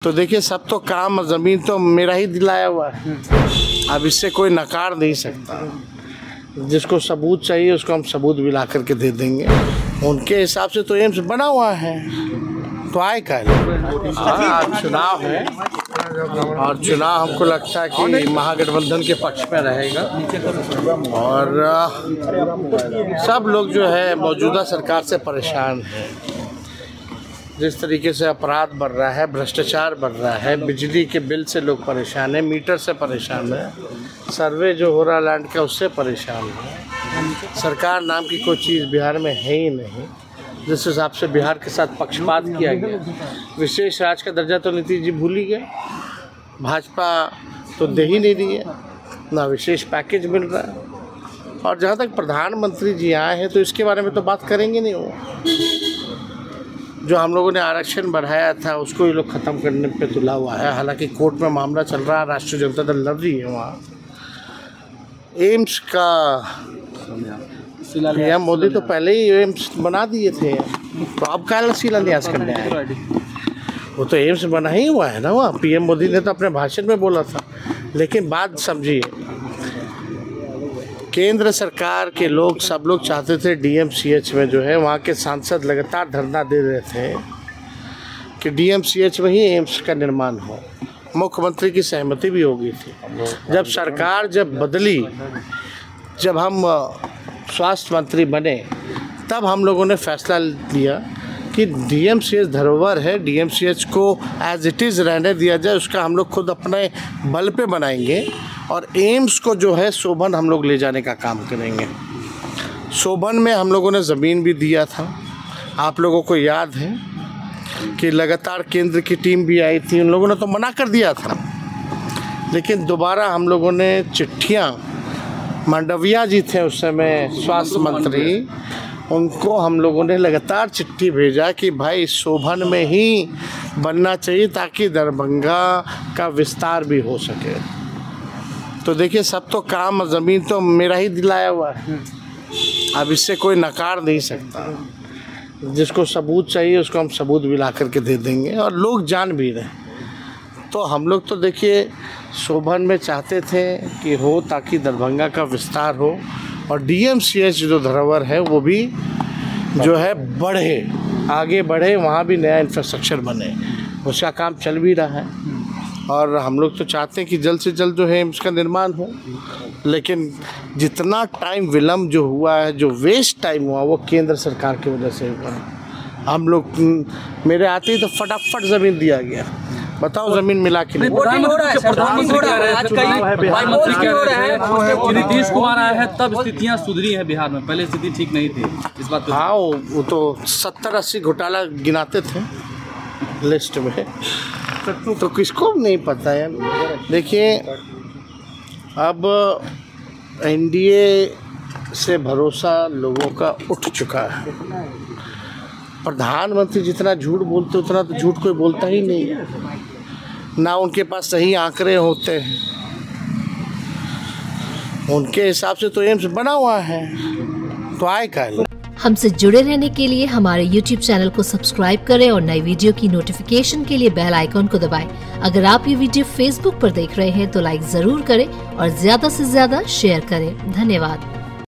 तो देखिए, सब तो काम ज़मीन तो मेरा ही दिलाया हुआ है। अब इससे कोई नकार नहीं सकता। जिसको सबूत चाहिए उसको हम सबूत भी ला करके दे देंगे। उनके हिसाब से तो एम्स बना हुआ है, तो आए क्या? आज चुनाव है और चुनाव हमको लगता है कि महागठबंधन के पक्ष में रहेगा और सब लोग जो है मौजूदा सरकार से परेशान हैं। जिस तरीके से अपराध बढ़ रहा है, भ्रष्टाचार बढ़ रहा है, बिजली के बिल से लोग परेशान हैं, मीटर से परेशान है, सर्वे जो हो रहा लैंड का उससे परेशान है। सरकार नाम की कोई चीज़ बिहार में है ही नहीं। जिस हिसाब से बिहार के साथ पक्षपात किया गया, विशेष राज्य का दर्जा तो नीतीश जी भूल ही गए। भाजपा तो दे ही नहीं रही है, ना विशेष पैकेज मिल रहा है। और जहाँ तक प्रधानमंत्री जी आए हैं तो इसके बारे में तो बात करेंगे नहीं। वो जो हम लोगों ने आरक्षण बढ़ाया था उसको ये लोग ख़त्म करने पे तुला हुआ है। हालांकि कोर्ट में मामला चल रहा है, राष्ट्रीय जनता दल लड़ रही है। वहाँ एम्स का पीएम मोदी तो पहले ही एम्स बना दिए थे, तो अब क्या शिलान्यास करने आए? वो तो एम्स बना ही हुआ है ना। वहाँ पीएम मोदी ने तो अपने भाषण में बोला था। लेकिन बात समझिए, केंद्र सरकार के लोग सब लोग चाहते थे डीएमसीएच में जो है, वहाँ के सांसद लगातार धरना दे रहे थे कि डीएमसीएच में ही एम्स का निर्माण हो। मुख्यमंत्री की सहमति भी हो गई थी। जब सरकार बदली, जब हम स्वास्थ्य मंत्री बने, तब हम लोगों ने फैसला लिया कि डीएमसीएच धरोहर है, डीएमसीएच को एज इट इज़ रहने दिया जाए। उसका हम लोग खुद अपने बल पे बनाएंगे और एम्स को जो है सोबन हम लोग ले जाने का काम करेंगे। सोबन में हम लोगों ने ज़मीन भी दिया था। आप लोगों को याद है कि लगातार केंद्र की टीम भी आई थी, उन लोगों ने तो मना कर दिया था। लेकिन दोबारा हम लोगों ने चिट्ठियाँ, मांडविया जी थे उस समय स्वास्थ्य मंत्री, उनको हम लोगों ने लगातार चिट्ठी भेजा कि भाई सोबन में ही बनना चाहिए ताकि दरभंगा का विस्तार भी हो सके। तो देखिए, सब तो काम ज़मीन तो मेरा ही दिलाया हुआ है। अब इससे कोई नकार नहीं सकता। जिसको सबूत चाहिए उसको हम सबूत भी ला करके दे देंगे और लोग जान भी रहे। तो हम लोग तो देखिए सोबन में चाहते थे कि हो ताकि दरभंगा का विस्तार हो और डीएमसीएच जो धरोहर है वो भी जो है बढ़े, आगे बढ़े, वहाँ भी नया इंफ्रास्ट्रक्चर बने। उसका काम चल भी रहा है और हम लोग तो चाहते हैं कि जल्द से जल्द जो है इसका निर्माण हो। लेकिन जितना टाइम विलम्ब जो हुआ है, जो वेस्ट टाइम हुआ, वो केंद्र सरकार की वजह से हुआ। हम लोग मेरे आते ही तो फटाफट ज़मीन दिया गया। बताओ ज़मीन मिला कि नहीं? नीतीश कुमार आए हैं तब स्थितियाँ सुधरी हैं बिहार में, पहले स्थिति ठीक नहीं थी इस बात पे। हाँ, वो तो 70-80 घोटाला गिनाते थे लिस्ट में, तो किसको नहीं पता है। देखिए, अब एनडीए से भरोसा लोगों का उठ चुका है। प्रधानमंत्री जितना झूठ बोलते उतना तो झूठ कोई बोलता ही नहीं है। ना उनके पास सही आंकड़े होते हैं। उनके हिसाब से तो एम्स बना हुआ है, तो आए क्या? हमसे जुड़े रहने के लिए हमारे YouTube चैनल को सब्सक्राइब करें और नई वीडियो की नोटिफिकेशन के लिए बेल आइकॉन को दबाएं। अगर आप ये वीडियो Facebook पर देख रहे हैं तो लाइक जरूर करें और ज्यादा से ज्यादा शेयर करें। धन्यवाद।